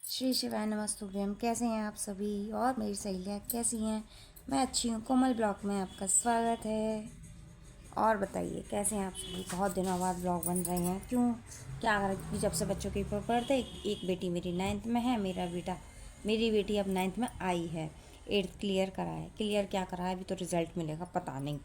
श्री शिवाय नमस्तुभ्यम। कैसे हैं आप सभी और मेरी सहेलियाँ कैसी हैं? मैं अच्छी हूँ। कोमल ब्लॉग में आपका स्वागत है। और बताइए कैसे हैं आप सभी? बहुत दिनों बाद ब्लॉग बन रहे हैं। क्यों, क्या करें, क्योंकि जब से बच्चों के पेपर पढ़ते, एक बेटी मेरी 9th में है, मेरी बेटी अब 9th में आई है। 8th क्लियर करा है। क्लियर क्या करा है, अभी तो रिज़ल्ट मिलेगा, पता नहीं।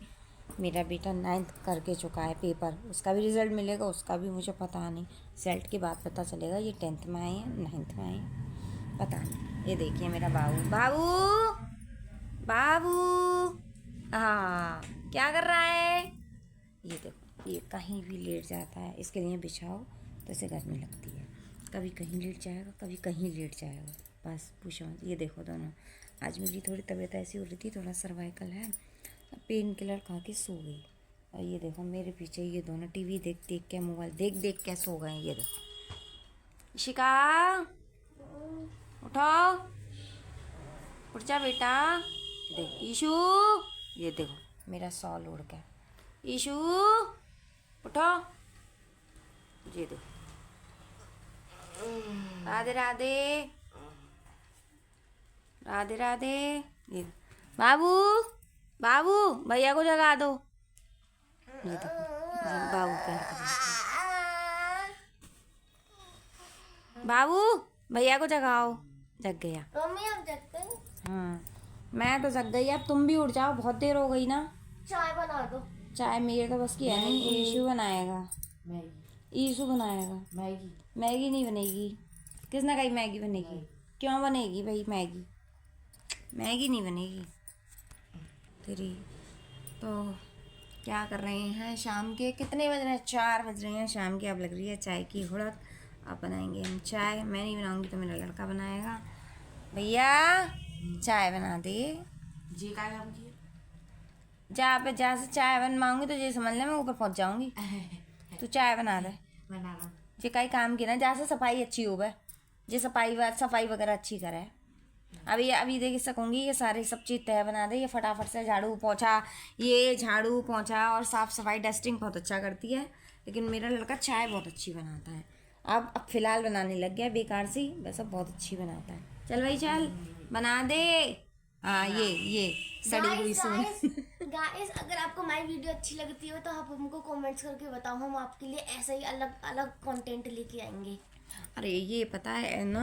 मेरा बेटा 9th करके चुका है पेपर, उसका भी रिज़ल्ट मिलेगा, उसका भी मुझे पता नहीं। रिज़ल्ट के बाद पता चलेगा ये 10th में आए हैं 9th में आए हैं, पता नहीं। ये देखिए मेरा बाबू बाबू बाबू, हाँ क्या कर रहा है? ये देखो, ये कहीं भी लेट जाता है। इसके लिए बिछाओ तो इसे गर्मी लगती है। कभी कहीं लेट जाएगा, कभी कहीं लेट जाएगा, बस पूछो मत। ये देखो दोनों, आज मेरी थोड़ी तबीयत ऐसी हो रही थी, थोड़ा सर्वाइकल है, पेन किलर खा के सो गई। और ये देखो मेरे पीछे ये दोनों टीवी देख देख के, मोबाइल देख देख के सो गए। ये देखो, इशिका उठो, उठ जा बेटा। देख ईशू, ये देखो मेरा सॉल उड़ गया। ईशू उठो, ये देखो। राधे राधे, राधे राधे। ये बाबू बाबू, भैया को जगा दो। ये देखो बाबू क्या कर रहा है। बाबू भैया को जगाओ। जग गया मम्मी, आप जगते हैं? हाँ, मैं तो जग गई। अब तुम भी उठ जाओ, बहुत देर हो गई ना। चाय बना दो। चाय मेरे तो बस की है नहीं। ईशू बनाएगा, मैगी। ईशू बनाएगा। मैगी। मैगी नहीं बनेगी। किसने कही मैगी बनेगी? क्यों बनेगी भाई मैगी? मैगी नहीं बनेगी तेरी। तो क्या कर रहे हैं? शाम के कितने बज रहे हैं? 4 बज रहे हैं शाम के। अब लग रही है चाय की हुड़क। अब बनाएंगे हम चाय। मैं नहीं बनाऊंगी तो मेरा लड़का बनाएगा। भैया चाय बना दे। जी का काम किया? जहाँ से चाय बनवाऊंगी तो ये समझ ले मैं ऊपर पहुंच जाऊंगी। तू चाय बना दे। बना रहा हूँ। ये कई काम की ना, जहाँ से सफाई अच्छी हो गए, ये सफाई वगैरह अच्छी करे। अभी देख सकूंगी ये सारी सब चीज़ तय बना दे। ये फटाफट से झाड़ू पोछा, ये झाड़ू पोछा और साफ़ सफाई डस्टिंग बहुत अच्छा करती है। लेकिन मेरा लड़का चाय बहुत अच्छी बनाता है। अब फिलहाल बनाने लग गया बेकार सी, वैसे बहुत अच्छी बनाता है। चल भाई चल बना दे। हाँ ये सड़ी हुई सुन। गाइस, अगर आपको हमारी वीडियो अच्छी लगती हो तो आप हमको कमेंट्स करके बताओ, हम आपके लिए ऐसा ही अलग अलग कंटेंट लेके आएंगे। अरे ये पता है ना,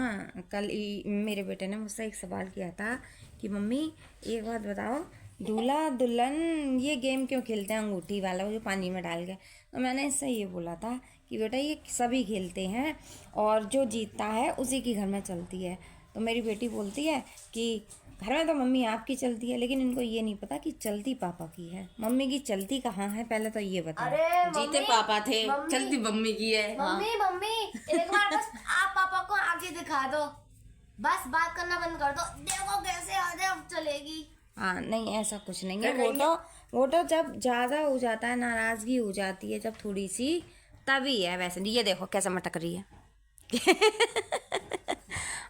कल मेरे बेटे ने मुझसे एक सवाल किया था कि मम्मी एक बात बताओ, दूल्हा दुल्हन ये गेम क्यों खेलते हैं, अंगूठी वाला वो जो पानी में डाल के? तो मैंने इससे ये बोला था कि बेटा ये सभी खेलते हैं और जो जीतता है उसी की घर में चलती है। तो मेरी बेटी बोलती है कि घर में तो मम्मी आपकी चलती है, लेकिन इनको ये नहीं पता कि चलती पापा की है। मम्मी की चलती कहाँ है, पहले तो ये बताओ। जीते पापा थे, चलती मम्मी की है। मम्मी मम्मी, एक बार बस आप पापा को आगे दिखा दो, बस बात करना बंद कर दो, देखो कैसे आगे अब चलेगी। हाँ नहीं, ऐसा कुछ नहीं है। वो तो जब ज़्यादा हो जाता है, नाराज़गी हो जाती है जब थोड़ी सी, तभी है। वैसे नहीं, ये देखो कैसे मटक रही है।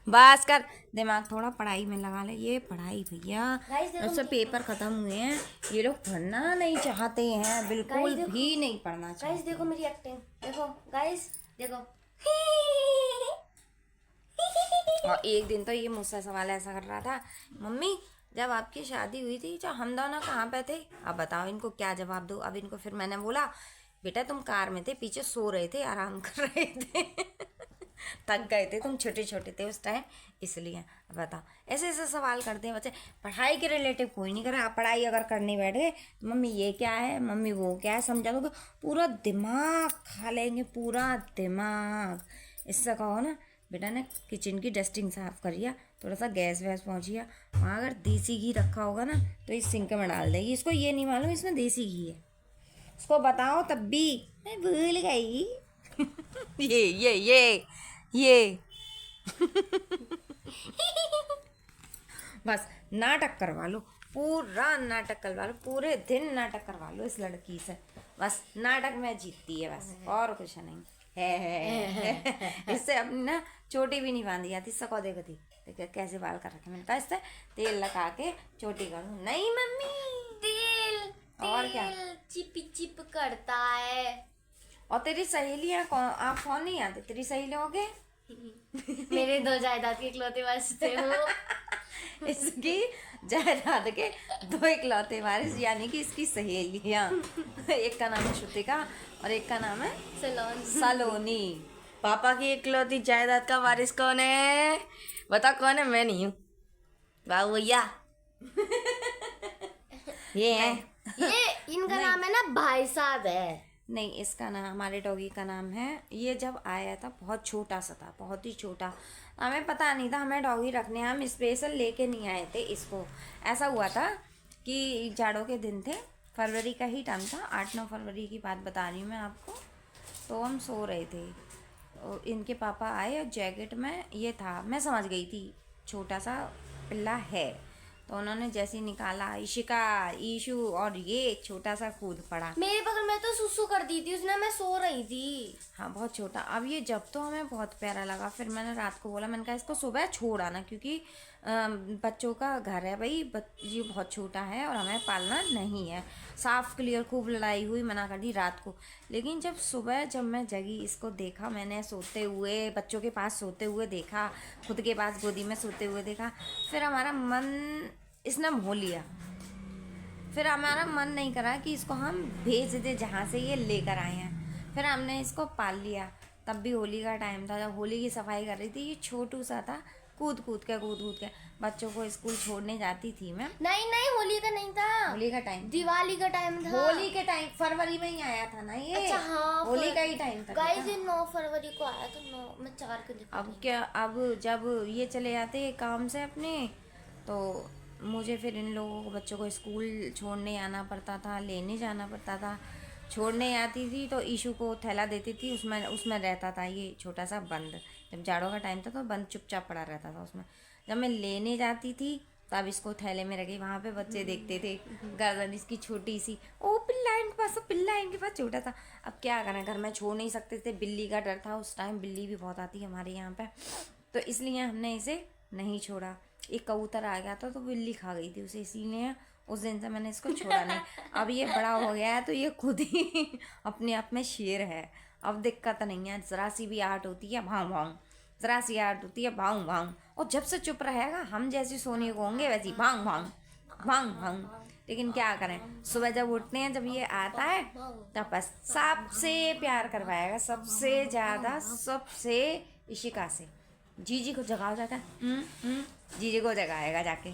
बस कर, दिमाग थोड़ा पढ़ाई में लगा ले। ये पढ़ाई भैया, जब से पेपर ख़त्म हुए हैं ये लोग पढ़ना नहीं चाहते हैं, बिल्कुल भी नहीं पढ़ना चाहते। गाइस देखो मेरी एक्टिंग, देखो गाइस देखो। और एक दिन तो ये मुझसे सवाल ऐसा कर रहा था, मम्मी जब आपकी शादी हुई थी तो हम दोनों कहाँ पे थे? अब बताओ इनको क्या जवाब दूँ। अब इनको फिर मैंने बोला, बेटा तुम कार में थे, पीछे सो रहे थे, आराम कर रहे थे। थक गए थे, तुम छोटे छोटे थे उस टाइम, इसलिए। अब बताओ, ऐसे ऐसे सवाल करते हैं बच्चे। पढ़ाई के रिलेटिव कोई नहीं करे। आप पढ़ाई अगर करने बैठे तो मम्मी ये क्या है, मम्मी वो क्या है, समझा दो, पूरा दिमाग खा लेंगे, पूरा दिमाग। इससे कहो ना बेटा ने किचन की डस्टिंग साफ़ करिए, थोड़ा सा गैस वैस पहुँचिए, वहाँ अगर देसी घी रखा होगा ना तो इस सिंक में डाल देगी। इसको ये नहीं मालूम इसमें देसी घी है, उसको बताओ तब भी मैं भूल गई। ये बस नाटक करवा लो, पूरा नाटक करवा लो, पूरे दिन नाटक करवा लो इस लड़की से। बस नाटक में जीतती है, बस और कुछ नहीं है। इससे अपनी ना चोटी भी नहीं बांधी जाती। सको देखो थी कैसे बाल कर रखे। मैंने कहा इससे तेल लगा के चोटी करूँ। नहीं मम्मी, तेल और क्या चिप चिप करता है। और तेरी सहेलियाँ कौन, आप कौन नहीं आते? तेरी सहेलियों के मेरे मेरे 2 जायदाद के इकलौते वारिस थे वो। इसकी जायदाद के 2 इकलौते वारिस यानी कि इसकी सहेलियाँ। एक का नाम है श्रुतिका और एक का नाम है सलोनी। पापा की इकलौती जायदाद का वारिस कौन है? बता कौन है? मैं नहीं हूँ बाबू भैया। ये है। ये इनका नाम है ना भाई साहब है। नहीं, इसका नाम, हमारे डॉगी का नाम है, ये जब आया था बहुत छोटा सा था, बहुत ही छोटा। हमें पता नहीं था हमें डॉगी रखने, हम स्पेशल लेके नहीं आए थे इसको। ऐसा हुआ था कि जाड़ों के दिन थे, फरवरी का ही टाइम था, 8-9 फरवरी की बात बता रही हूँ मैं आपको। तो हम सो रहे थे और इनके पापा आए और जैकेट में ये था, मैं समझ गई थी छोटा सा पिल्ला है। तो उन्होंने जैसे ही निकाला, इशिका, ईशु, और ये छोटा सा कूद पड़ा मेरे बगल में तो सुसु कर दी थी उसने, मैं सो रही थी। हाँ, बहुत छोटा। अब ये जब तो हमें बहुत प्यारा लगा, फिर मैंने रात को बोला, मैंने कहा इसको सुबह छोड़ आना क्योंकि बच्चों का घर है भाई, ये बहुत छोटा है और हमें पालना नहीं है। साफ क्लियर, खूब लड़ाई हुई, मना कर दी रात को। लेकिन जब सुबह जब मैं जगी, इसको देखा मैंने सोते हुए, बच्चों के पास सोते हुए देखा, खुद के पास गोदी में सोते हुए देखा, फिर हमारा मन इसने मोह लिया। फिर हमारा मन नहीं करा कि इसको हम भेज दे जहाँ से ये लेकर आए हैं। फिर हमने इसको पाल लिया। तब भी होली का टाइम था, जब होली की सफाई कर रही थी, ये छोटू सा था, कूद कूद के बच्चों को स्कूल छोड़ने जाती थी मैं। नहीं, होली का नहीं था, होली का टाइम, दिवाली का टाइम था। होली के टाइम फरवरी में ही आया था ना ये। अच्छा हाँ, होली का ही टाइम था। गाइस ये 9 फरवरी को आया था। 9 मैं 4 को देखा। अब क्या, अब जब ये चले जाते काम से अपने, तो मुझे फिर इन लोगों को, बच्चों को स्कूल छोड़ने आना पड़ता था, लेने जाना पड़ता था। छोड़ने आती थी तो ईशू को थैला देती थी, उसमें रहता था ये छोटा सा बंद। जब जाड़ों का टाइम था तो बंद चुपचाप पड़ा रहता था उसमें। जब मैं लेने जाती थी तब इसको थैले में रखी, वहाँ पे बच्चे देखते थे, गर्दन इसकी छोटी सी, ओ पिल्ला इनके पास, तो पिल्ला इनके पास छोटा था। अब क्या करें, घर में छोड़ नहीं सकते थे, बिल्ली का डर था उस टाइम, बिल्ली भी बहुत आती है हमारे यहाँ पे, तो इसलिए हमने इसे नहीं छोड़ा। एक कबूतर आ गया था तो बिल्ली खा गई थी उसे, इसीलिए उस दिन से मैंने इसको छोड़ा नहीं। अब ये बड़ा हो गया है तो ये खुद ही अपने आप में शेर है। अब दिक्कत नहीं है, ज़रा सी भी आहट होती है भाऊ भाऊ, ज़रा सी आहट होती है भाऊ भाऊ, और जब से चुप रहेगा, हम जैसे सोने को होंगे वैसी भाऊ भाऊ भाऊ भाऊ। लेकिन क्या करें, सुबह जब उठते हैं, जब ये आता है तब बस सबसे प्यार करवाएगा, सबसे ज़्यादा, सबसे इशिका से। जीजी को जगाओ जाकर, जीजी को जगाएगा जाके।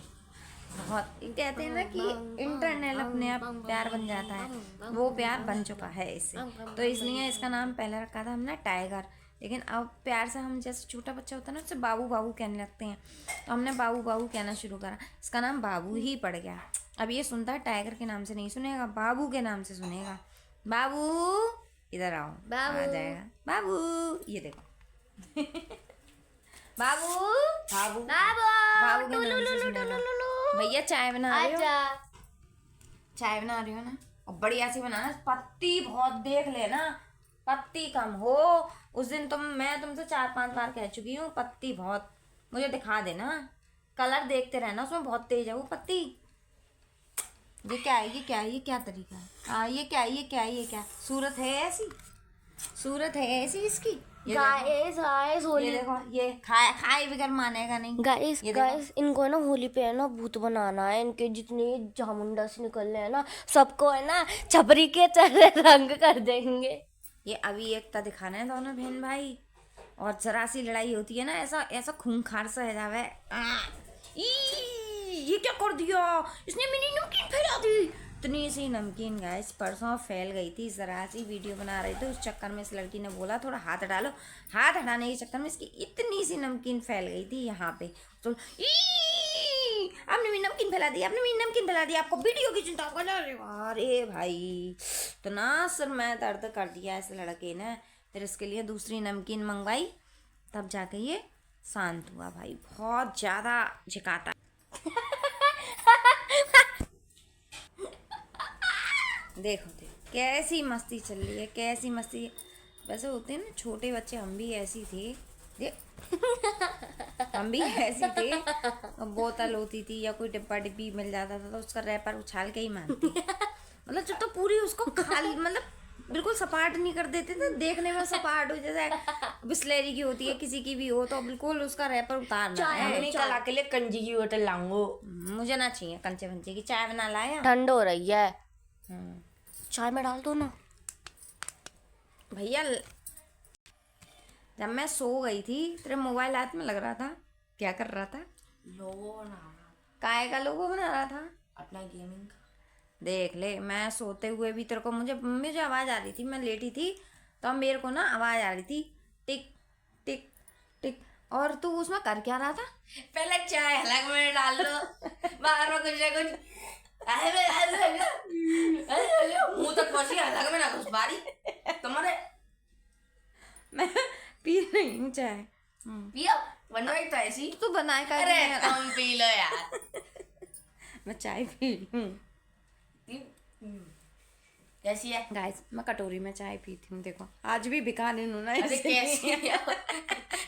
बहुत कहते हैं ना कि इंटरनल अपने आप प्यार बन जाता है, वो प्यार बन चुका है इससे। तो इसलिए इसका नाम पहले रखा था हमने टाइगर, लेकिन अब प्यार से हम, जैसे छोटा बच्चा होता है ना, उससे बाबू बाबू कहने लगते हैं, तो हमने बाबू बाबू कहना शुरू करा। इसका नाम बाबू ही पड़ गया। अब ये सुनता है टाइगर के नाम से नहीं सुनेगा, बाबू के नाम से सुनेगा। बाबू इधर आओ, आ जाएगा बाबू, ये देखो बाबू बाबू बाबू के नाम से सुनेगा। भैया चाय बना रहे हो? चाय बना रही हो ना, और बढ़िया सी बनाना, पत्ती बहुत देख लेना, पत्ती कम हो। उस दिन मैं तुमसे 4-5 बार कह चुकी हूँ, पत्ती बहुत मुझे दिखा देना, कलर देखते रहना, उसमें बहुत तेज है वो पत्ती। ये क्या है, ये क्या है, ये क्या तरीका है? हाँ, ये क्या है, ये क्या है, ये क्या सूरत है ऐसी, सूरत है ऐसी इसकी। गाइस होली, ये देखो, ये खाए बगैर मानेगा नहीं। गाइस इनको ना होली पे है ना भूत बनाना है। इनके जितने चामुंडा से निकल रहे हैं ना, सबको है ना छपरी के तरह रंग कर देंगे। ये अभी एकता दिखाना है दोनों बहन भाई, और जरा सी लड़ाई होती है ना, ऐसा खूंखार सा है जावे। ये क्या कर दिया इसने, मेरी नमकीन फैला दी। इतनी सी नमकीन गाइस परसों फैल गई थी, ज़रा सी वीडियो बना रहे थे, उस चक्कर में इस लड़की ने बोला थोड़ा हाथ डालो, हाथ हटाने के चक्कर में इसकी इतनी सी नमकीन फैल गई थी यहाँ पे। तो आपने मेरी नमकीन फैला दी, आपने मेरी नमकीन फैला दी, आपको वीडियो की चिंता कर। अरे भाई, तो ना सर मैं दर्द कर दिया इस लड़के ने। फिर इसके लिए दूसरी नमकीन मंगवाई, तब जाके ये शांत हुआ। भाई बहुत ज़्यादा झिकाता। देखो कैसी मस्ती चल रही है, कैसी मस्ती। वैसे होते हैं ना छोटे बच्चे, हम भी ऐसी थे, हम भी ऐसी थे। बोतल होती थी या कोई डिब्बा डिब्बी मिल जाता था तो उसका रैपर उछाल के ही मारते, मतलब जब तो पूरी उसको खाली, मतलब बिल्कुल सपाट नहीं कर देते थे, देखने में सपाट हो जैसे बिस्लेरी की होती है, किसी की भी हो तो बिल्कुल उसका रैपर उतारना है। मम्मी कल आके लिए कंजी की बोतल लाऊंगो। मुझे ना चाहिए कंचे वंचे की। चाय बना लाया? ठंड हो रही है, हम्म, चाय में डाल दो ना। भैया जब मैं सो गई थी तेरे मोबाइल हाथ में लग रहा था, क्या कर रहा था? लोगो ना काय का लोगो बना रहा था? अपना गेमिंग का। देख ले, मैं सोते हुए भी तेरे को मुझे मुझे आवाज़ आ रही थी, मैं लेटी थी तो मेरे को ना आवाज़ आ रही थी टिक टिक टिक, और तू उसमें कर क्या रहा था? पहले चाय अलग में डाल लो, बाहर में कुछ ना कुछ मुंह तक पहुंची, अलग में ना घुस पारी तुम्हारे। मैं पी रही हूँ चाय। पिया बनवाई तो ऐसी। तू बनाए का? अरे तुम पी लो यार। मैं चाय पी रही हूँ कैसी है? गाइस, मैं कटोरी में चाय पीती हूँ। देखो आज भी भिखारी हूँ ना अरे इसलिए। कैसी है?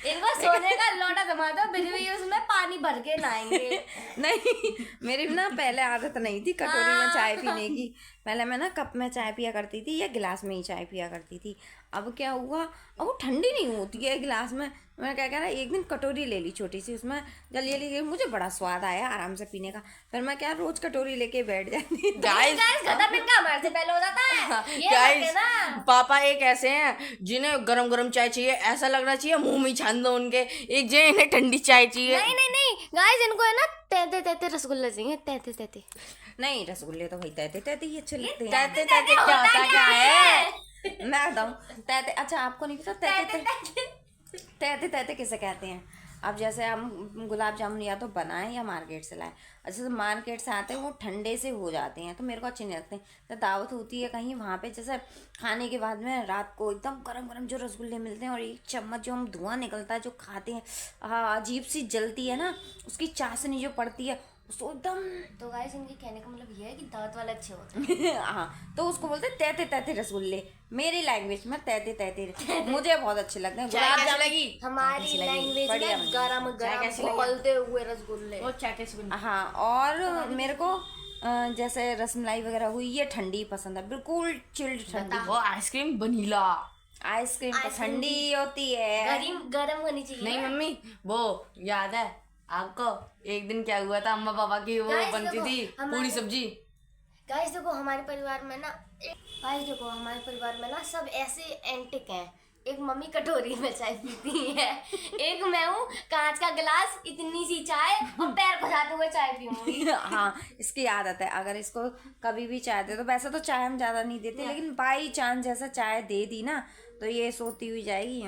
इनको सोने का लोटा जमा दो, फिर भी उसमें पानी भर के नहाएंगे। नहीं, मेरी ना पहले आदत नहीं थी कटोरी में चाय पीने की। पहले मैं ना कप में चाय पिया करती थी या गिलास में ही चाय पिया करती थी। अब क्या हुआ, अब वो ठंडी नहीं होती है गिलास में। मैं क्या कह रहा, एक दिन कटोरी ले ली छोटी सी, उसमें जल्दी जल्दी मुझे बड़ा स्वाद आया आराम से पीने का। फिर मैं क्या रोज कटोरी लेके बैठ जाती। गाइस गधा पिनका हमारे से पहले हो जाता है ये गाइस बात है ना। पापा एक ऐसे हैं जिन्हें गरम गरम चाय चाहिए, ऐसा लगना चाहिए मुंह में छान दो उनके। एक जो इन्हें ठंडी चाय चाहिए। नहीं नहीं नहीं गाइस, इनको है ना तहते तहते रसगुल्ले चाहिए, तहते तहते। नहीं, रसगुल्ले तो भाई तहते तहते ही अच्छे लगते हैं। तहते तहते क्या होता क्या है? मैं बताऊँ तहते, अच्छा आपको नहीं पता तहते तहते तहते किसे कहते हैं? अब जैसे हम गुलाब जामुन या तो बनाएं या मार्केट से लाएं, अच्छा तो मार्केट से आते हैं वो ठंडे से हो जाते हैं तो मेरे को अच्छे नहीं लगते। तो दावत होती है कहीं, वहाँ पे जैसे खाने के बाद में रात को एकदम गरम गरम जो रसगुल्ले मिलते हैं और एक चम्मच जो हम धुआं निकलता है जो खाते हैं, हाँ अजीब सी जलती है ना, उसकी चाशनी जो पड़ती है उसको एकदम। तो गाइस इनके कहने का मतलब ये है कि दांत वाले अच्छे होते हैं। हाँ, तो उसको बोलते हैं तहते तहते रसगुल्ले। मेरी लैंग्वेज में तहते तहते मुझे बहुत अच्छे लगते हैं। चाय गुलाब कैसी जामुन लगी? हमारी कैसी लगी? लैंग्वेज बढ़िया में बनी। गरम चाय कैसी गरम लगी? उबलते हुए रसगुल्ले। वो चाय कैसी बनी? हाँ, और मेरे को जैसे रसमलाई वगैरह हुई ये ठंडी पसंद है, बिल्कुल चिल्ड ठंडी। वो आइसक्रीम वनीला। आइसक्रीम तो ठंडी होती है। गरम होनी चाहिए। नहीं मम्मी, वो याद है आपको एक दिन क्या हुआ था, अम्मा पापा की वो Guys, बनती देखो, थी हमारे- पूरी सब्जी। गाइस देखो हमारे परिवार में ना हमारे परिवार में ना सब ऐसे एंटिक हैं। एक मम्मी कटोरी में चाय पीती है, एक मैं हूँ कांच का गिलास इतनी सी चाय और पैर फंसाते हुए चाय पीऊंगी। हाँ, इसकी आदत है, अगर इसको कभी भी चाय दे तो वैसे तो चाय हम ज़्यादा नहीं देते, लेकिन बाई चांस जैसा चाय दे दी ना तो ये सोती हुई जाएगी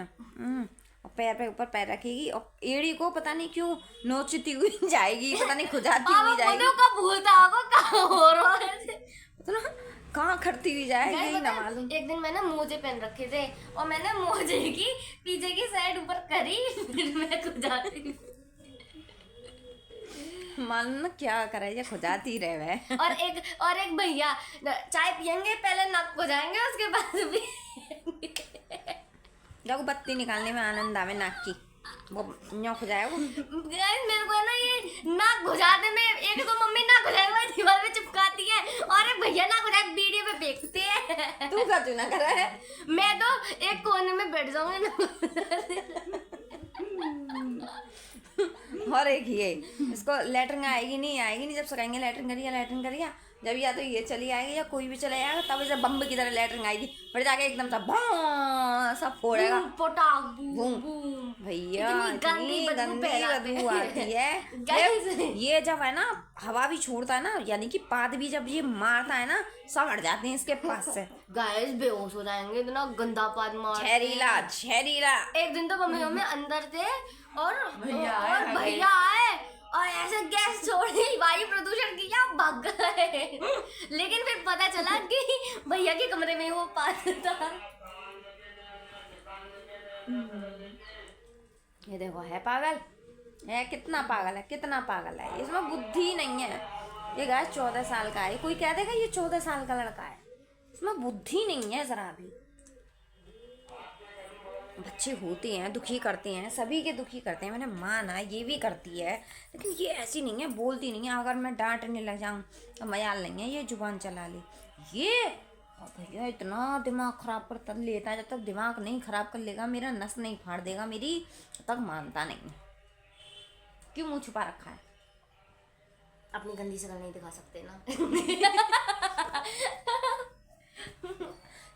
और पैर पे ऊपर पैर रखेगी और एड़ी को पता नहीं क्यों नोचती हुई जाएगी, पता नहीं खुजाती हुई जाएगी, का भूलता होगा कहाँ हो रहा है। पता ना कहाँ खड़ती हुई जाए, गाइस, यही पता ना है, मालूम। एक दिन मैंने मोजे पहन रखे थे और मैंने मोजे की पीछे की साइड ऊपर करी, फिर मैं खुजाती मालूम ना क्या करे, ये खुजाती रहे वह। और एक भैया चाय पियेंगे पहले नाक को जाएंगे उसके बाद भी जब बत्ती निकालने में आनंद आवे नाक की, वो न्यों खुजाए वो। गाइस मेरे को है ना ये नाक घुसाते में, एक तो मम्मी नाक घुसाए हुए दीवार पे चिपकाती है और एक भैया नाक घुसाए बीड़ी पे फेंकते हैं। तू क्या चुना करा है? मैं तो एक कोने में बैठ जाऊंगी ना। और एक ये इसको लैटरिन आएगी नहीं, जब सकाएंगे लैटरिन करिए, जब या तो ये चली आएगी या कोई भी चले आएगा तब इसे बम्ब की तरह लैटरिन आएगी, फिर जाके एकदम सा भौं सब फोड़ेगा। पोटाक बूम। बूम। भैया इतनी इतनी गंदी गंदी फैलाते बदबू हैं। आती है। Guys, ये जब है ना हवा भी छोड़ता है ना, यानी कि पाद भी जब ये मारता है ना सब हट जाते हैं इसके पास से। गाइस बेहोश हो जाएंगे, इतना गंदा पाद मार। झेरीला। एक दिन तो मम्मी अंदर थे और भैया आए, और आगे। भैया आए और ऐसे गैस छोड़ी, वायु प्रदूषण किया, भाग गए। लेकिन फिर पता चला कि भैया के कमरे में वो पाद था। ये देखो है पागल है, कितना पागल है, इसमें बुद्धि नहीं है। ये गाय 14 साल का है, कोई कह देगा ये 14 साल का लड़का है, इसमें बुद्धि नहीं है जरा भी। बच्चे होते हैं दुखी करते हैं, सभी के दुखी करते हैं, मैंने माना ये भी करती है, लेकिन ये ऐसी नहीं है, बोलती नहीं है। अगर मैं डांटने लग जाऊं तो मजाल नहीं है, ये जुबान चला ले। ये और भैया इतना दिमाग खराब कर तब लेता है, जब तक दिमाग नहीं खराब कर लेगा, मेरा नस नहीं फाड़ देगा मेरी, तब तक मानता नहीं है। क्यों मुंह छुपा रखा है? अपनी गंदी शक्ल नहीं दिखा सकते ना।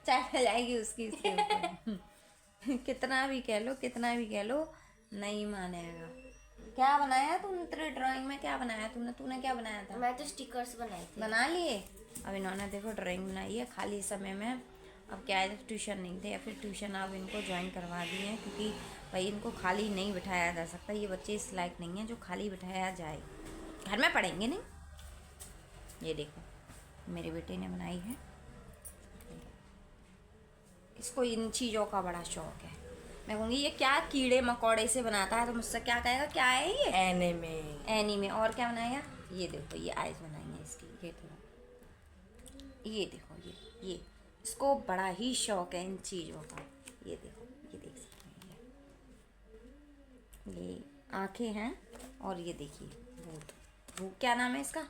चाय फैल जाएगी उसकी इसके ऊपर। कितना भी कह लो, कितना भी कह लो, नहीं मानेगा। क्या बनाया तुमने? तेरे ड्राइंग में क्या बनाया तुमने? तूने क्या बनाया था? मैं तो स्टिकर्स बनाए थे। बना लिए? अब इन्होंने देखो ड्राइंग बनाई है खाली समय में। अब क्या है, ट्यूशन नहीं थे या फिर ट्यूशन अब इनको ज्वाइन करवा दिए हैं, क्योंकि भाई इनको खाली नहीं बिठाया जा सकता। ये बच्चे इस लायक नहीं है जो खाली बिठाया जाए, घर में पढ़ेंगे नहीं। ये देखो मेरे बेटे ने बनाई है, इसको इन चीज़ों का बड़ा शौक है। मैं कहूँगी ये क्या कीड़े मकोड़े से बनाता है, तो मुझसे क्या कहेगा क्या है ये? एनीमे। एनीमे। और क्या बनाएगा? ये देखो ये आइज बनाई है इसकी, ये थोड़ा, ये देखो ये इसको बड़ा ही शौक है इन चीज़ों का। ये देखो, ये देख सकते हैं, ये आंखें हैं, और ये देखिए भूत। भूत क्या नाम है इसका?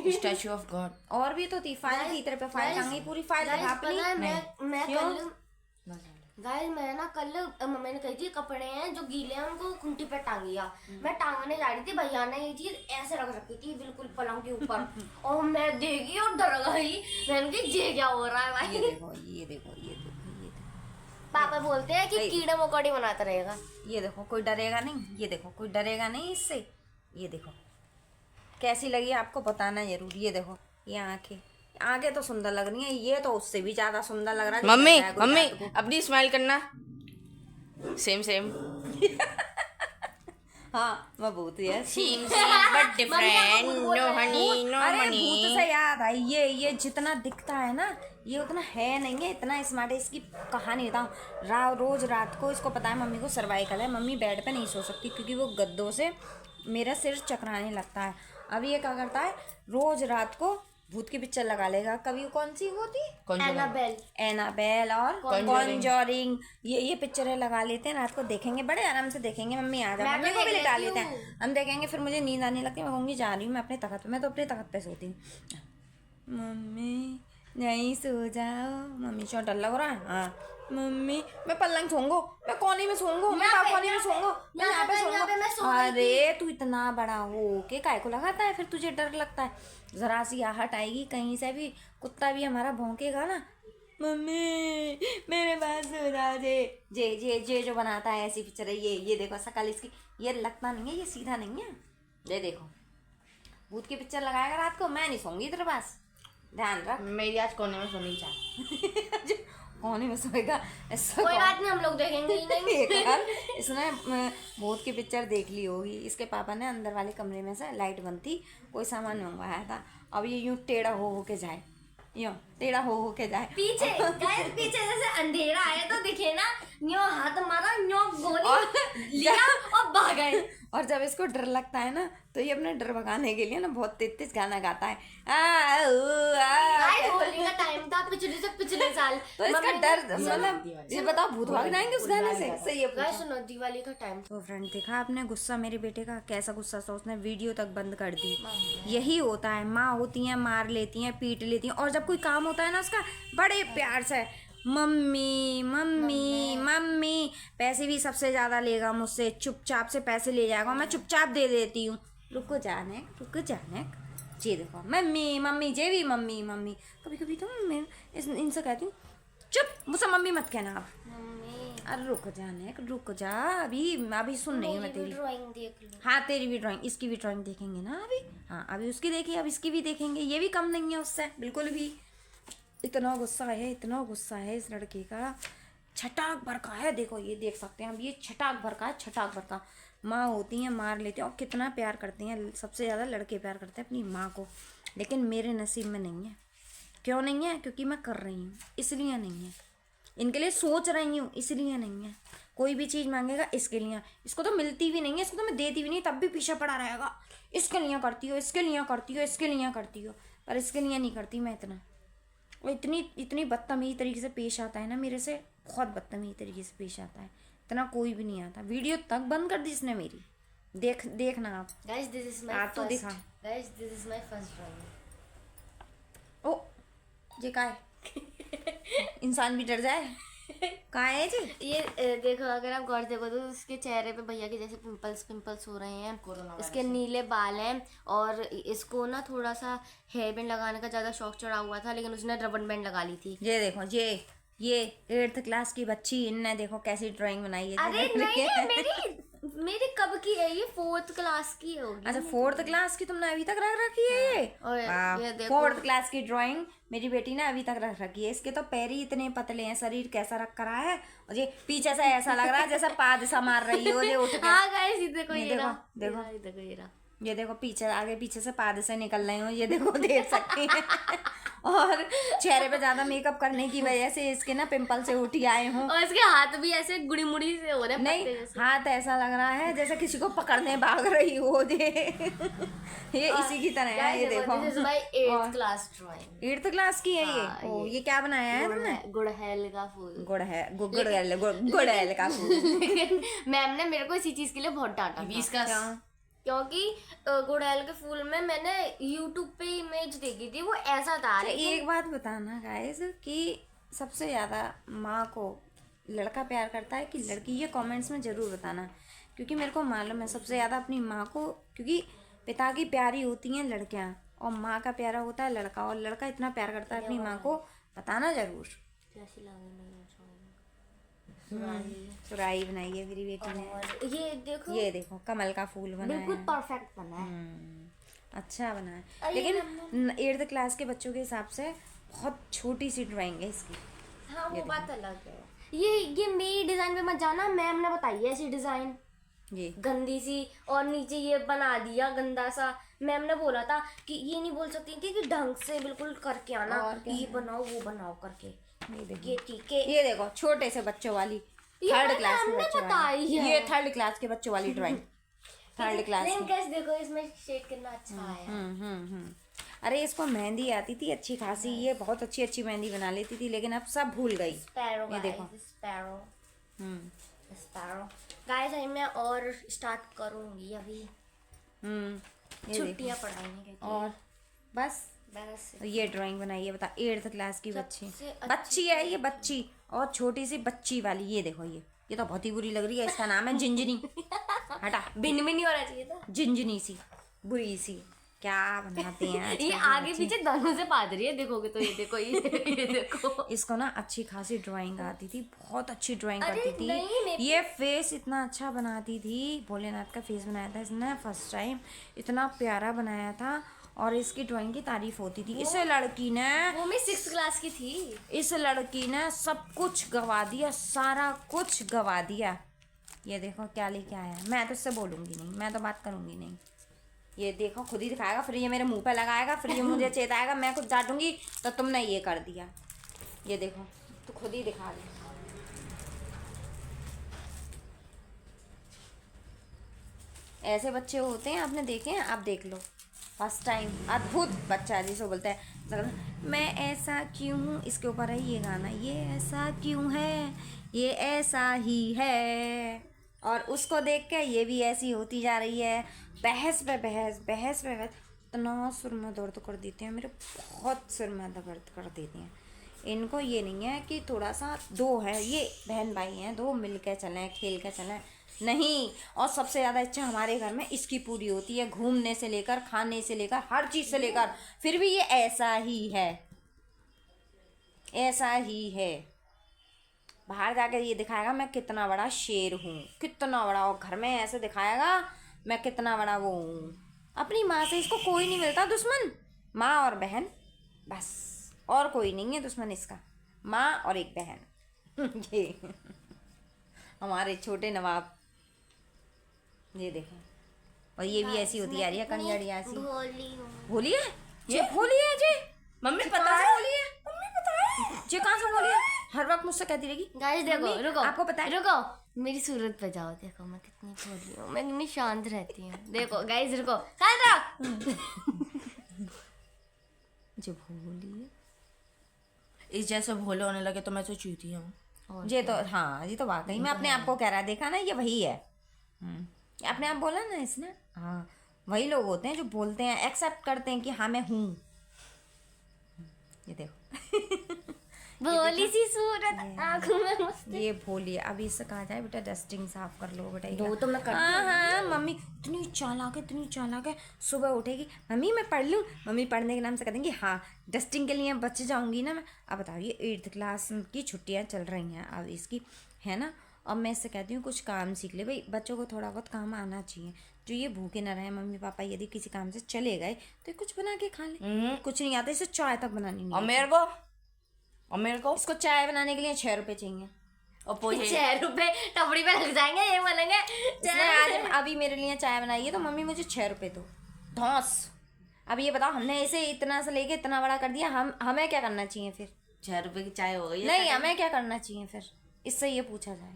Statue of God. और भी तो थी, फाइल थी तेरे पे, फाइल टांगी, पूरी फाइल Guys, दिखा पता है अपनी। मैं क्यों? कल गाइस मैं ना कल मम्मी ने कही थी कपड़े हैं जो गीले हैं उनको खूंटी पे टांगिया। मैं टांगने जा रही थी, भैया ने ये चीज ऐसे रख रखी थी बिल्कुल पलंग के ऊपर। और मैं देखी और डर गई। मैंने कहा ये क्या हो रहा है भाई? ये देखो ये देखो ये देखो ये देखो, पापा बोलते हैं कि कीड़े मकोड़े बनाता रहेगा। ये देखो कोई डरेगा नहीं, ये देखो कोई डरेगा नहीं इससे। ये देखो कैसी लगी आपको बताना जरूर। ये देखो ये आंखें, आगे तो सुंदर लग रही है, ये तो उससे भी ज्यादा सुंदर लग रहा है। मम्मी जैसे कोई मम्मी रात को। अपनी स्माइल करना। सेम सेम हाँ मैं भूत है। Same same but different. No honey no अरे मनी। भूत से याद आई, ये जितना दिखता है ना ये उतना है नहीं है, इतना स्मार्ट है। इसकी कहानी बताऊँ, रोज रात को इसको पता है मम्मी को सर्वाइकल है, मम्मी बेड पे नहीं सो सकती क्योंकि वो गद्दों से मेरा सिर चकराने लगता है। अब ये क्या करता है, रोज रात को भूत की पिक्चर लगा लेगा। कभी कौन सी होती? एनाबेल। एनाबेल और कॉन्जरिंग, ये पिक्चरें लगा लेते हैं, रात को देखेंगे, बड़े आराम से देखेंगे। मम्मी आ जाओ, मम्मी को भी लिटा लेते हैं, हम देखेंगे। फिर मुझे नींद आने लगती है, मैं कहूँगी जा रही हूँ मैं अपने तख्त पे। मैं तो अपने तख्त पे सोती हूँ। मम्मी नहीं सो जाओ, मम्मी क्यों डर लग रहा है? हाँ मम्मी मैं पलंग सोऊंगो, मैं कोने में सोऊंगो, मैं कोने में सोऊंगो, मैं यहाँ पे सोऊंगो। अरे तू इतना बड़ा हो के काय को लगाता है, फिर तुझे डर लगता है? जरा सी आहट आएगी कहीं से भी, कुत्ता भी हमारा भौंकेगा ना, मम्मी मेरे पास सो जाओ। जे जो बनाता है ऐसी पिक्चर है। ये देखो शकल इसकी, ये लगता नहीं है, ये सीधा नहीं है। ये देखो भूत की पिक्चर लगाएगा रात को, मैं नहीं सोऊंगी तेरे पास, ध्यान रख। मेरी आज कोने में सोनी चाहिए। कोने में सोएगा ऐसा? कोई बात नहीं, हम लोग देखेंगे ही नहीं। एक बार इसने भूत की पिक्चर देख ली होगी, इसके पापा ने अंदर वाले कमरे में से लाइट बंद थी, कोई सामान मंगवाया था। अब ये यूं टेढ़ा हो के जाए, यूं टेढ़ा हो के जाए पीछे गाइस, पीछे जैसे अंधेरा आया तो दिखे ना, न्यो हाथ मारा, न्यो गोली लिया और भाग गए। और जब इसको डर लगता है ना तो ये अपने डर भगाने के लिए ना बहुत तेज तेज गाना गाता है। गाइस होली का टाइम था पिछले साल, तो इसका डर मतलब ये बताओ भूत भाग जाएंगे उस गाने से? सही है। गाइस सुनो, दिवाली का टाइम। तो फ्रेंड देखा आपने गुस्सा मेरे बेटे का, कैसा गुस्सा था, उसने वीडियो तक बंद कर दी। यही होता है, माँ होती हैं मार लेती हैं पीट लेती हैं, और जब कोई काम होता है ना उसका बड़े प्यार से मम्मी मम्मी मम्मी, पैसे भी सबसे ज़्यादा लेगा मुझसे, चुपचाप से पैसे ले जाएगा, मैं चुपचाप दे देती हूँ। रुको जाने ये देखो मम्मी मम्मी, जे भी मम्मी मम्मी। कभी कभी तो मैं इनसे कहती हूँ चुप, मुझसे मम्मी मत कहना आप। अरे रुक जा, अभी सुन रही हूँ मैं तेरी ड्राइंग देख लो। हाँ तेरी भी ड्राइंग, इसकी भी ड्राइंग देखेंगे ना अभी। हाँ अभी उसकी देखी, अब इसकी भी देखेंगे। ये भी कम नहीं है उससे बिल्कुल भी। इतना गुस्सा है इस लड़के का, छटाक भर का है। देखो ये देख सकते हैं, अब ये छटाक भर का है, छटाक भर का। माँ होती हैं मार लेते हैं, और कितना प्यार करती हैं, सबसे ज़्यादा लड़के प्यार करते हैं अपनी माँ को। लेकिन मेरे नसीब में नहीं है। क्यों नहीं है? क्योंकि मैं कर रही हूँ इसलिए नहीं है, इनके लिए सोच रही हूँ इसलिए नहीं है। कोई भी चीज़ मांगेगा इसके लिए, इसको तो मिलती भी नहीं है, इसको तो मैं देती भी नहीं, तब भी पीछे पड़ा रहेगा, इसके लिए करती हो, इसके लिए करती हो, इसके लिए करती हो, पर इसके लिए नहीं करती मैं इतना। वो इतनी बदतमीज़ी तरीके से पेश आता है ना मेरे से, बहुत बदतमीज़ी तरीके से पेश आता है, इतना कोई भी नहीं आता। वीडियो तक बंद कर दी इसने मेरी। देखना आप। गाइस दिस इज माय आप तो दिखा। Guys this is my first drawing. ओ ये का है? इंसान भी डर जाए। कहाँ है जी? ये देखो, अगर आप गौर से देखो तो उसके चेहरे पे भैया के जैसे पिंपल्स हो रहे हैं, इसके नीले बाल हैं, और इसको ना थोड़ा सा हेयर बैंड लगाने का ज्यादा शौक चढ़ा हुआ था, लेकिन उसने रबड़ बैंड लगा ली थी। ये देखो, ये 8th क्लास की बच्ची, इनने देखो कैसी ड्राइंग बनाई है। अरे नहीं, मेरी कब की है ये? 4th क्लास की होगी। अच्छा, 4th क्लास की तुमने अभी तक रख रखी है ये? और ये देखो, 4th क्लास की ड्राइंग मेरी बेटी ने अभी तक रख रखी है। इसके तो पैर ही इतने पतले हैं, शरीर कैसा रख करा है, और ये पीछे से ऐसा लग रहा है जैसा पाद मार रही हो ये उठ के। हाँ गाइस, ये देखो, ये ये देखो, रहा, देखो। ये देखो, ये रहा। ये देखो पीछे, आगे पीछे से पाद से निकल रहे हो, ये देखो देख सकती हैं। और चेहरे पे ज्यादा मेकअप करने की वजह से इसके ना पिंपल से उठी आए हों। और इसके हाथ भी ऐसे गुड़ी मुड़ी से हो रहे हैं, नहीं, पत्ते जैसे। हाथ ऐसा लग रहा है जैसे किसी को पकड़ने भाग रही हो ये। ये इसी की तरह है, ये देखो। This is my 8th class drawing. 8th class की है ये। हाँ, ओ, ये क्या बनाया है तुमने? गुड़हल का फूल। गुड़हल का फूल। मैम ने मेरे को इसी चीज के लिए बहुत डांटा था। 20 का क्योंकि गुड़हल के फूल में मैंने YouTube पे इमेज देखी थी, वो ऐसा था। अच्छा, एक बात बताना गाइस कि सबसे ज्यादा माँ को लड़का प्यार करता है कि लड़की, ये कमेंट्स में जरूर बताना, क्योंकि मेरे को मालूम है सबसे ज्यादा अपनी माँ को, क्योंकि पिता की प्यारी होती हैं लड़कियां और माँ का प्यारा होता है लड़का, और लड़का इतना प्यार करता है अपनी माँ को, बताना जरूर। सुराही बनाई है मेरी बेटी ने। ये देखो कमल का फूल बनाया बिल्कुल है। परफेक्ट बना है। अच्छा बना है, लेकिन 8th क्लास के बच्चों के हिसाब से बहुत छोटी सी ड्राइंग है इसकी। हाँ, वो बात अलग है। ये मेरी डिजाइन पे मत जाना, मैम ने बताई है ऐसी डिजाइन ये गंदी सी, और नीचे ये बना दिया गंदा सा। मैम ने बोला था कि ये नहीं बोल सकती थी कि ढंग से बिल्कुल करके आना, ये बनाओ वो बनाओ करके। ये ठीक है। ये देखो छोटे से बच्चों वाली, ये 3rd क्लास के हमने बच्चों बताई वाली, है। ये 3rd क्लास के बच्चों वाली ड्राइंग। 3rd क्लास लेकिन की। कैसे देखो, इसमें शेड कितना अच्छा आया। अरे इसको मेहंदी आती थी अच्छी खासी, ये बहुत अच्छी अच्छी मेहंदी बना लेती थी, लेकिन अब सब भूल गई। स्पैरो, ये देखो। स्पैरो, हम्म स्पैरो। गाइस मैं और स्टार्ट करूंगी अभी, ये छुट्टियां पढ़ाई देखो। और बस ये ड्राइंग बनाई है, बता 8th क्लास की बच्ची, बच्ची है ये, बच्ची, और छोटी सी बच्ची वाली। ये देखो, ये तो बहुत ही बुरी लग रही है, इसका नाम है जिंजनी। हटा, भिन्न भी नहीं होना चाहिए था। जिंजनी सी, बुरी सी, क्या बनाते हैं आजकल ये के आगे बच्चे। पीछे दोनों से पाद रही है, देखोगे तो। ये देखो, ये देखो। इसको ना अच्छी खासी ड्राइंग आती थी, बहुत अच्छी ड्राइंग अरे करती नहीं, थी। मेरे ये फेस इतना अच्छा बनाती थी, भोलेनाथ का फेस बनाया था इसने फर्स्ट टाइम, इतना प्यारा बनाया था, और इसकी ड्राइंग की तारीफ होती थी। इस लड़की ने, वो मैं 6th क्लास की थी। इस लड़की ने सब कुछ गवा दिया, सारा कुछ गवा दिया। ये देखो क्या लेके आया है। मैं तो इससे बोलूँगी नहीं, मैं तो बात करूँगी नहीं। ये देखो खुद ही दिखाएगा, फिर ये मेरे मुंह पे लगाएगा, फिर ये मुझे चेताएगा, मैं कुछ डांटूंगी तो तुमने ये कर दिया। ये देखो तू खुद ही दिखा दे। ऐसे बच्चे होते हैं, आपने देखे हैं? आप देख लो, फर्स्ट टाइम अद्भुत बच्चा जिसे बोलते हैं मैं ऐसा क्यों हूँ, इसके ऊपर है ये गाना, ये ऐसा क्यों है, ये ऐसा ही है। और उसको देख के ये भी ऐसी होती जा रही है, बहस पे बहस, बहस पे बहस। इतना सिर में दर्द कर देते हैं मेरे, बहुत सिर में दर्द कर देते हैं। इनको ये नहीं है कि थोड़ा सा, दो है ये बहन भाई हैं, दो मिल के चलें, खेल के चलें, नहीं। और सबसे ज़्यादा इच्छा हमारे घर में इसकी पूरी होती है, घूमने से लेकर, खाने से लेकर, हर चीज़ से लेकर। फिर भी ये ऐसा ही है, ऐसा ही है। बाहर जाकर ये दिखाएगा मैं कितना बड़ा शेर हूँ, कितना बड़ा, और घर में ऐसे दिखाएगा मैं कितना बड़ा वो हूँ। अपनी माँ से इसको कोई नहीं मिलता दुश्मन, माँ और बहन, बस, और कोई नहीं है दुश्मन इसका, माँ और एक बहन। ये हमारे छोटे नवाब, ये देखो। और ये भी ऐसी होती आ रही है, कंजड़िया सी। भोली है ये, भोली है जी, मम्मी जी पता कहाँ है? से भोली है, मम्मी पता है जी, कहाँ से भोली है? हर वक्त मुझसे कहती रहेगी। गाइस देखो, मम्मी, रुको, आपको पता है? रुको, मेरी सूरत पे जाओ, देखो मैं कितनी भोली हूँ, मैं कितनी शांत रहती हूँ। देखो गाइस, रुको, शांत रहो। जो भोली है, इस जैसे भोले होने लगे तो मैं तो चूती हूँ। ये तो, हाँ ये तो वाकई में अपने आप को कह रहा है, देखा ना, ये वही है। ये अपने आप बोला ना इसने। हाँ, वही लोग होते हैं जो बोलते हैं, एक्सेप्ट करते हैं कि हाँ मैं हूँ। ये देखो। भोली सी सूरत आंखों में मस्ती। ये भोली, अभी इससे कहा जाए बेटा डस्टिंग साफ कर लो बेटा। ये वो तो मैं करती हाँ हाँ मम्मी इतनी चालाक है। सुबह उठेगी, मम्मी मैं पढ़ लूँ, मम्मी पढ़ने के नाम से कह देंगी हाँ डस्टिंग के लिए बच जाऊंगी ना मैं। अब बताओ ये 8th क्लास की छुट्टियाँ चल रही हैं अब इसकी, है ना। अब मैं इससे कहती हूँ कुछ काम सीख ले भाई, बच्चों को थोड़ा बहुत काम आना चाहिए। जो ये भूखे ना रहे, मम्मी पापा यदि किसी काम से चले गए तो कुछ बना के खा ले। कुछ नहीं आता, इसे चाय तक बनानी नहीं और आती। मेरे को इसको चाय बनाने के लिए 6 रुपये चाहिए। और पोहे 6 रुपए टपड़ी पे लग जाएंगे, ये बोलेंगे इसने आज अभी मेरे लिए चाय बनाई है तो मम्मी मुझे 6 रुपये दो। धौंस। अब ये बताओ, हमने इसे इतना से लेके इतना बड़ा कर दिया, हमें क्या करना चाहिए फिर? 6 रुपए की चाय हो गई है। नहीं, हमें क्या करना चाहिए फिर, इससे ये पूछा जाए।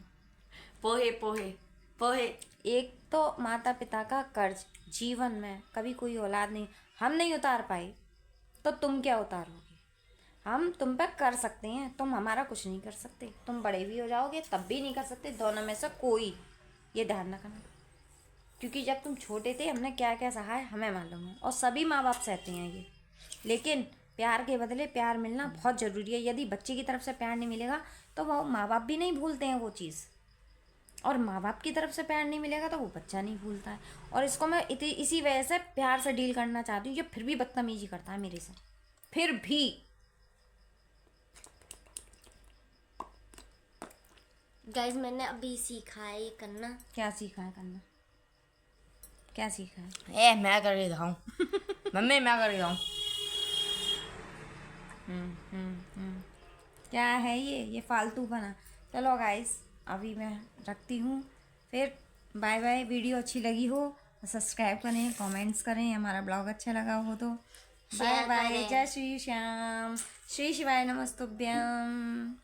पोहे पोहे पोहे। एक तो माता पिता का कर्ज जीवन में कभी कोई औलाद नहीं, हम नहीं उतार पाए तो तुम क्या उतारोगे? हम तुम पे कर सकते हैं, तुम हमारा कुछ नहीं कर सकते। तुम बड़े भी हो जाओगे तब भी नहीं कर सकते, दोनों में से कोई। ये ध्यान रखना, क्योंकि जब तुम छोटे थे हमने क्या क्या सहा है हमें मालूम है, और सभी माँ बाप सहते हैं ये। लेकिन प्यार के बदले प्यार मिलना बहुत ज़रूरी है। यदि बच्चे की तरफ से प्यार नहीं मिलेगा तो वो माँ बाप भी नहीं भूलते हैं वो चीज़, और माँ बाप की तरफ से प्यार नहीं मिलेगा तो वो बच्चा नहीं भूलता है। और इसको मैं इसी वजह से प्यार से डील करना चाहती हूँ। ये फिर भी बदतमीजी करता है मेरे से, फिर भी। गाइस मैंने अभी सीखा है ये करना। क्या सीखा है करना? क्या सीखा है? मैं कर रही हूँ मम्मी, मैं कर रही हूँ। क्या है ये फालतू बना। चलो गाइस अभी मैं रखती हूँ, फिर बाय बाय। वीडियो अच्छी लगी हो तो सब्सक्राइब करें, कमेंट्स करें, हमारा ब्लॉग अच्छा लगा हो तो बाय बाय। जय श्री श्याम, श्री शिवाय नमस्तुभ्यम।